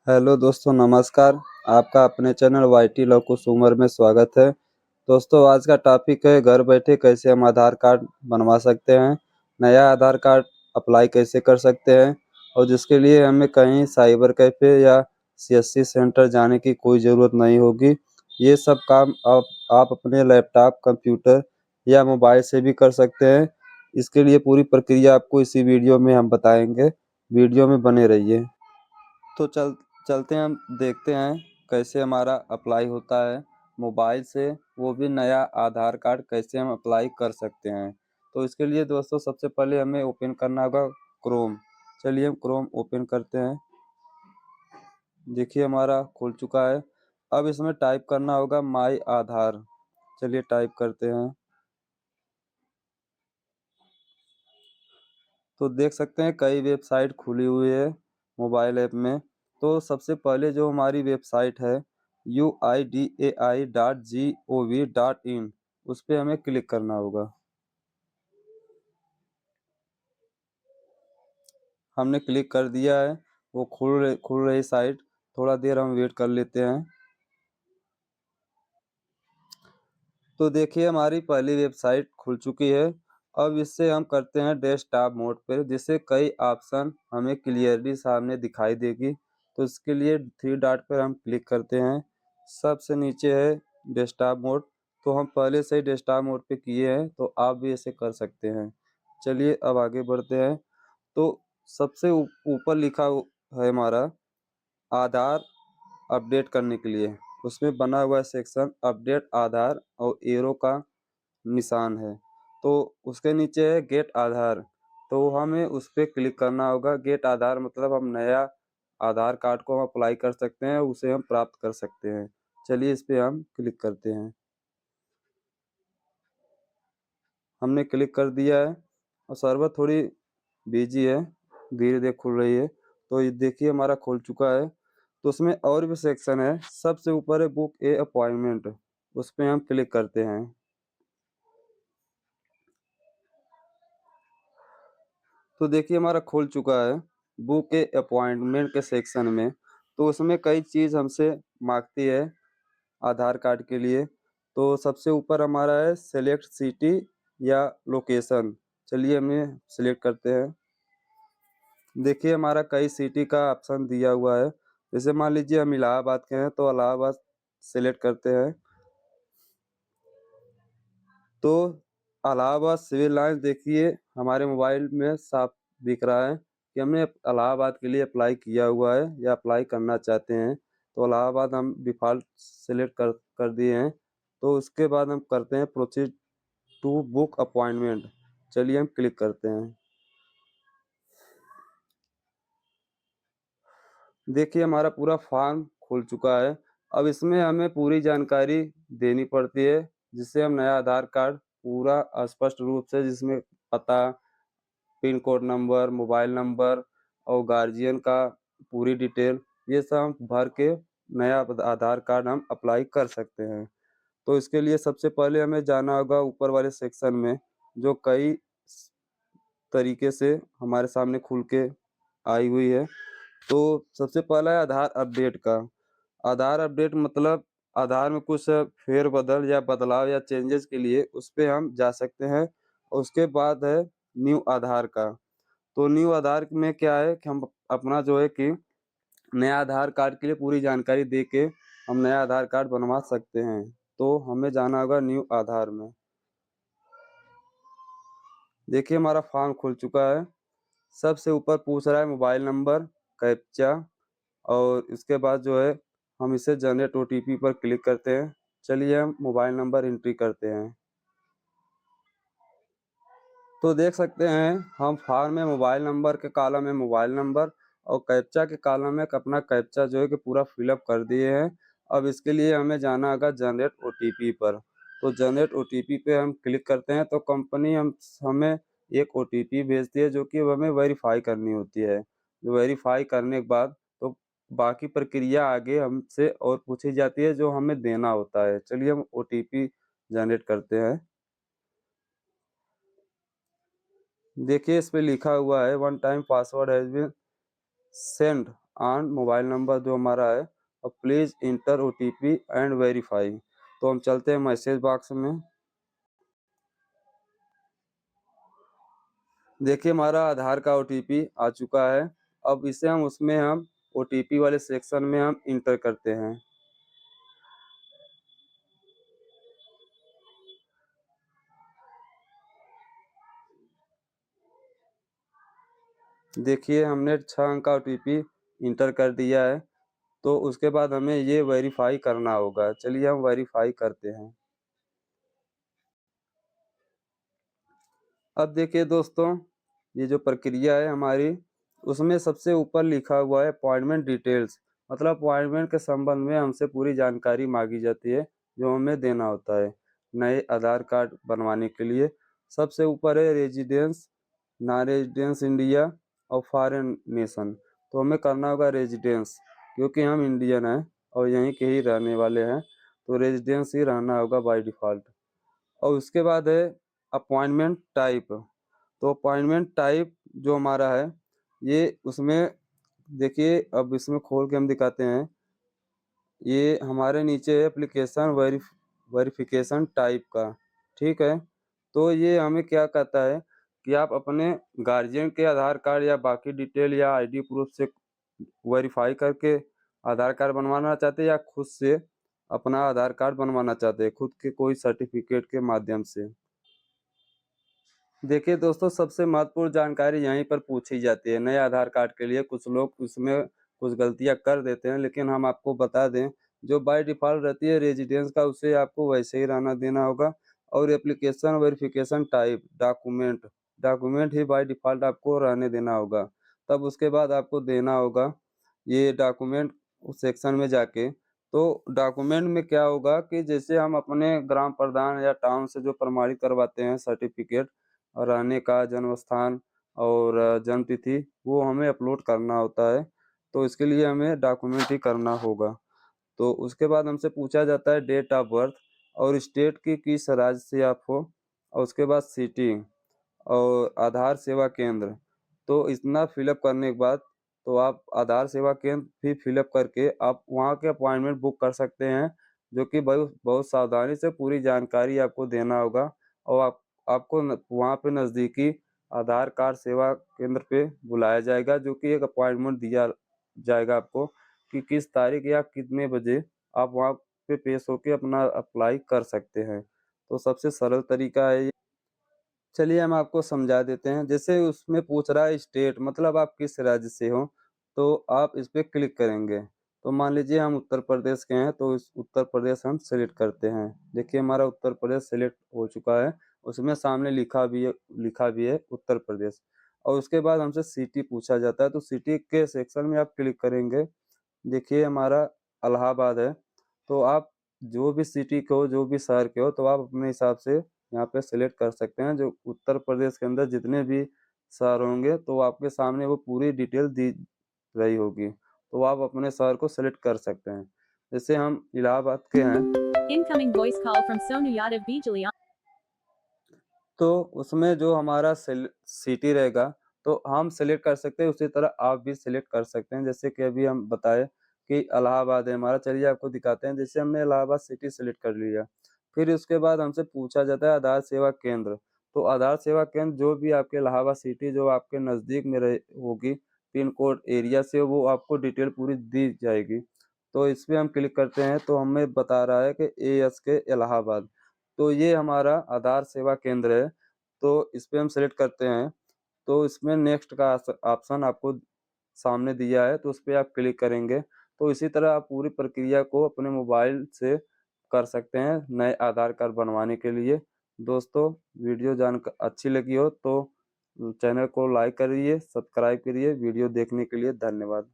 Hello दोस्तों, नमस्कार। आपका अपने चैनल वाईटी लव कुश उमर में स्वागत है। दोस्तों, आज का टॉपिक है घर बैठे कैसे हम आधार कार्ड बनवा सकते हैं, नया आधार कार्ड अप्लाई कैसे कर सकते हैं और जिसके लिए हमें कहीं साइबर कैफ़े या सीएससी सेंटर जाने की कोई ज़रूरत नहीं होगी। ये सब काम आप अपने लैपटॉप, कंप्यूटर या मोबाइल से भी कर सकते हैं। इसके लिए पूरी प्रक्रिया आपको इसी वीडियो में हम बताएँगे। वीडियो में बने रहिए। तो चलते हैं, हम देखते हैं कैसे हमारा अप्लाई होता है मोबाइल से, वो भी नया आधार कार्ड कैसे हम अप्लाई कर सकते हैं। तो इसके लिए दोस्तों सबसे पहले हमें ओपन करना होगा क्रोम। चलिए हम क्रोम ओपन करते हैं। देखिए हमारा खुल चुका है। अब इसमें टाइप करना होगा माई आधार। चलिए टाइप करते हैं। तो देख सकते हैं कई वेबसाइट खुली हुई है मोबाइल ऐप में। तो सबसे पहले जो हमारी वेबसाइट है UIDAI.gov.in, उस पर हमें क्लिक करना होगा। हमने क्लिक कर दिया है। वो खुल रही साइट। थोड़ा देर हम वेट कर लेते हैं। तो देखिए हमारी पहली वेबसाइट खुल चुकी है। अब इससे हम करते हैं डेस्कटॉप मोड पर, जिससे कई ऑप्शन हमें क्लियरली सामने दिखाई देगी। तो इसके लिए थ्री डॉट पर हम क्लिक करते हैं। सबसे नीचे है डेस्कटॉप मोड। तो हम पहले से ही डेस्कटॉप मोड पे किए हैं, तो आप भी ऐसे कर सकते हैं। चलिए अब आगे बढ़ते हैं। तो सबसे ऊपर लिखा है हमारा आधार अपडेट करने के लिए। उसमें बना हुआ है सेक्शन अपडेट आधार और एरो का निशान है। तो उसके नीचे है गेट आधार। तो हमें उस पर क्लिक करना होगा। गेट आधार मतलब हम नया आधार कार्ड को हम अप्लाई कर सकते हैं, उसे हम प्राप्त कर सकते हैं। चलिए इस पे हम क्लिक करते हैं। हमने क्लिक कर दिया है और सर्वर थोड़ी बिजी है, धीरे धीरे खुल रही है। तो ये देखिए हमारा खुल चुका है। तो उसमें और भी सेक्शन है। सबसे ऊपर है बुक ए अपॉइंटमेंट। उस पर हम क्लिक करते हैं। तो देखिए हमारा खुल चुका है बुक के अपॉइंटमेंट के सेक्शन में। तो उसमें कई चीज़ हमसे मांगती है आधार कार्ड के लिए। तो सबसे ऊपर हमारा है सेलेक्ट सिटी या लोकेशन। चलिए हमें सिलेक्ट करते हैं। देखिए हमारा कई सिटी का ऑप्शन दिया हुआ है। जैसे मान लीजिए हम इलाहाबाद के हैं, तो इलाहाबाद सेलेक्ट करते हैं। तो इलाहाबाद सिविल लाइंस देखिए हमारे मोबाइल में साफ दिख रहा है कि हमने इलाहाबाद के लिए अप्लाई किया हुआ है या अप्लाई करना चाहते हैं। तो इलाहाबाद हम डिफ़ॉल्ट सेलेक्ट कर दिए हैं। तो उसके बाद हम करते हैं प्रोसीड टू बुक अपॉइंटमेंट। चलिए हम क्लिक करते हैं। देखिए हमारा पूरा फॉर्म खुल चुका है। अब इसमें हमें पूरी जानकारी देनी पड़ती है, जिससे हम नया आधार कार्ड पूरा स्पष्ट रूप से, जिसमें पता, pin code number, mobile number और गार्जियन का पूरी डिटेल, ये सब हम भर के नया आधार कार्ड हम अप्लाई कर सकते हैं। तो इसके लिए सबसे पहले हमें जाना होगा ऊपर वाले सेक्शन में, जो कई तरीके से हमारे सामने खुल के आई हुई है। तो सबसे पहला है आधार अपडेट का। आधार अपडेट मतलब आधार में कुछ फेर-बदल या बदलाव या चेंजेस के लिए उस पे हम जा सकते हैं। और उसके बाद है न्यू आधार का। तो न्यू आधार में क्या है कि हम अपना जो है कि नया आधार कार्ड के लिए पूरी जानकारी दे के हम नया आधार कार्ड बनवा सकते हैं। तो हमें जाना होगा न्यू आधार में। देखिए हमारा फॉर्म खुल चुका है। सबसे ऊपर पूछ रहा है मोबाइल नंबर, कैप्चा, और इसके बाद जो है हम इसे जनरेट ओटीपी पर क्लिक करते हैं। चलिए हम मोबाइल नंबर एंट्री करते हैं। तो देख सकते हैं हम फॉर्म में मोबाइल नंबर के कॉलम में मोबाइल नंबर और कैप्चा के कॉलम में अपना कैप्चा जो है कि पूरा फिलअप कर दिए हैं। अब इसके लिए हमें जाना होगा जनरेट ओटीपी पर। तो जनरेट ओटीपी पे हम क्लिक करते हैं, तो कंपनी हमें एक ओटीपी भेजती है, जो कि हमें वेरीफाई करनी होती है। जो वेरीफाई करने के बाद तो बाकी प्रक्रिया आगे हमसे और पूछी जाती है, जो हमें देना होता है। चलिए हम ओटीपी जनरेट करते हैं। देखिए इस पे लिखा हुआ है one time password has been send on mobile number जो हमारा है और please enter OTP and verify. तो हम चलते हैं मैसेज बॉक्स में। देखिए हमारा आधार का ओटीपी आ चुका है। अब इसे हम ओटीपी वाले सेक्शन में हम इंटर करते हैं। देखिए हमने 6 अंक का ओटीपी इंटर कर दिया है। तो उसके बाद हमें ये वेरीफाई करना होगा। चलिए हम वेरीफाई करते हैं। अब देखिए दोस्तों, ये जो प्रक्रिया है हमारी, उसमें सबसे ऊपर लिखा हुआ है अपॉइंटमेंट डिटेल्स, मतलब अपॉइंटमेंट के संबंध में हमसे पूरी जानकारी मांगी जाती है, जो हमें देना होता है नए आधार कार्ड बनवाने के लिए। सबसे ऊपर है रेजिडेंस, नॉन रेजिडेंस इंडिया और फॉरेन नेशन। तो हमें करना होगा रेजिडेंस, क्योंकि हम इंडियन हैं और यहीं के ही रहने वाले हैं, तो रेजिडेंस ही रहना होगा बाय डिफ़ॉल्ट। और उसके बाद है अपॉइंटमेंट टाइप। तो अपॉइंटमेंट टाइप जो हमारा है, ये उसमें देखिए, अब इसमें खोल के हम दिखाते हैं। ये हमारे नीचे है एप्लीकेशन वेरिफिकेशन टाइप का, ठीक है। तो ये हमें क्या कहता है कि आप अपने गार्जियन के आधार कार्ड या बाकी डिटेल या आईडी प्रूफ से वेरीफाई करके आधार कार्ड बनवाना चाहते हैं, या खुद से अपना आधार कार्ड बनवाना चाहते हैं, खुद के कोई सर्टिफिकेट के माध्यम से। देखिए दोस्तों, सबसे महत्वपूर्ण जानकारी यहीं पर पूछी जाती है। नए आधार कार्ड के लिए कुछ लोग उसमें कुछ गलतियाँ कर देते हैं, लेकिन हम आपको बता दें, जो बाय डिफ़ॉल्ट रहती है रेज़िडेंस का, उसे आपको वैसे ही रहना देना होगा। और application verification type document he by default आपको रहने देना होगा। तब उसके बाद आपको देना होगा ये डॉक्यूमेंट उस सेक्शन में जाके। तो डॉक्यूमेंट में क्या होगा कि जैसे हम अपने ग्राम प्रधान या टाउन से जो प्रमाणित करवाते हैं सर्टिफ़िकेट, रहने का, जन्म स्थान और जन्म तिथि, वो हमें अपलोड करना होता है। तो इसके लिए हमें डॉक्यूमेंट ही करना होगा। तो उसके बाद हमसे पूछा जाता है डेट ऑफ बर्थ और स्टेट की किस राज्य से आप हो, और उसके बाद सिटी और आधार सेवा केंद्र। तो इतना फ़िलअप करने के बाद तो आप आधार सेवा केंद्र भी फ़िलअप करके आप वहाँ के अपॉइंटमेंट बुक कर सकते हैं, जो कि बहुत बहुत सावधानी से पूरी जानकारी आपको देना होगा। और आपको न वहाँ पे नज़दीकी आधार कार्ड सेवा केंद्र पे बुलाया जाएगा, जो कि एक अपॉइंटमेंट दिया जाएगा आपको कि किस तारीख या कितने बजे आप वहाँ पे पेश होके अपना अप्लाई कर सकते हैं। तो सबसे सरल तरीका है ये। चलिए हम आपको समझा देते हैं। जैसे उसमें पूछ रहा है स्टेट, मतलब आप किस राज्य से हो, तो आप इस पे क्लिक करेंगे। तो मान लीजिए हम उत्तर प्रदेश के हैं, तो इस उत्तर प्रदेश हम सेलेक्ट करते हैं। देखिए हमारा उत्तर प्रदेश सेलेक्ट हो चुका है। उसमें सामने लिखा भी है उत्तर प्रदेश। और उसके बाद हमसे सिटी पूछा जाता है, तो सिटी के सेक्शन में आप क्लिक करेंगे। देखिए हमारा इलाहाबाद है, तो आप जो भी सिटी के हो, जो भी शहर के हो, तो आप अपने हिसाब से यहाँ पे सेलेक्ट कर सकते हैं। जो उत्तर प्रदेश के अंदर जितने भी शहर होंगे, तो आपके सामने वो पूरी डिटेल दी रही होगी, तो आप अपने शहर को सेलेक्ट कर सकते हैं। जैसे हम इलाहाबाद के हैं, Incoming voice call from Sonu Yadav Bijali. तो उसमें जो हमारा सिटी रहेगा, तो हम सेलेक्ट कर सकते हैं, उसी तरह आप भी सेलेक्ट कर सकते हैं। जैसे कि अभी हम बताए कि इलाहाबाद है हमारा, चलिए आपको दिखाते हैं। जैसे हमने इलाहाबाद सिटी सेलेक्ट कर लिया, फिर उसके बाद हमसे पूछा जाता है आधार सेवा केंद्र। तो आधार सेवा केंद्र जो भी आपके इलाहाबाद सिटी जो आपके नज़दीक में रहे होगी, पिन कोड एरिया से, वो आपको डिटेल पूरी दी जाएगी। तो इस पे हम क्लिक करते हैं, तो हमें बता रहा है कि ASK इलाहाबाद। तो ये हमारा आधार सेवा केंद्र है। तो इस पे हम सेलेक्ट करते हैं, तो इसमें नेक्स्ट का ऑप्शन आपको सामने दिया है, तो उस पे आप क्लिक करेंगे। तो इसी तरह आप पूरी प्रक्रिया को अपने मोबाइल से कर सकते हैं नए आधार कार्ड बनवाने के लिए। दोस्तों, वीडियो अच्छी लगी हो तो चैनल को लाइक करिए, सब्सक्राइब करिए। वीडियो देखने के लिए धन्यवाद।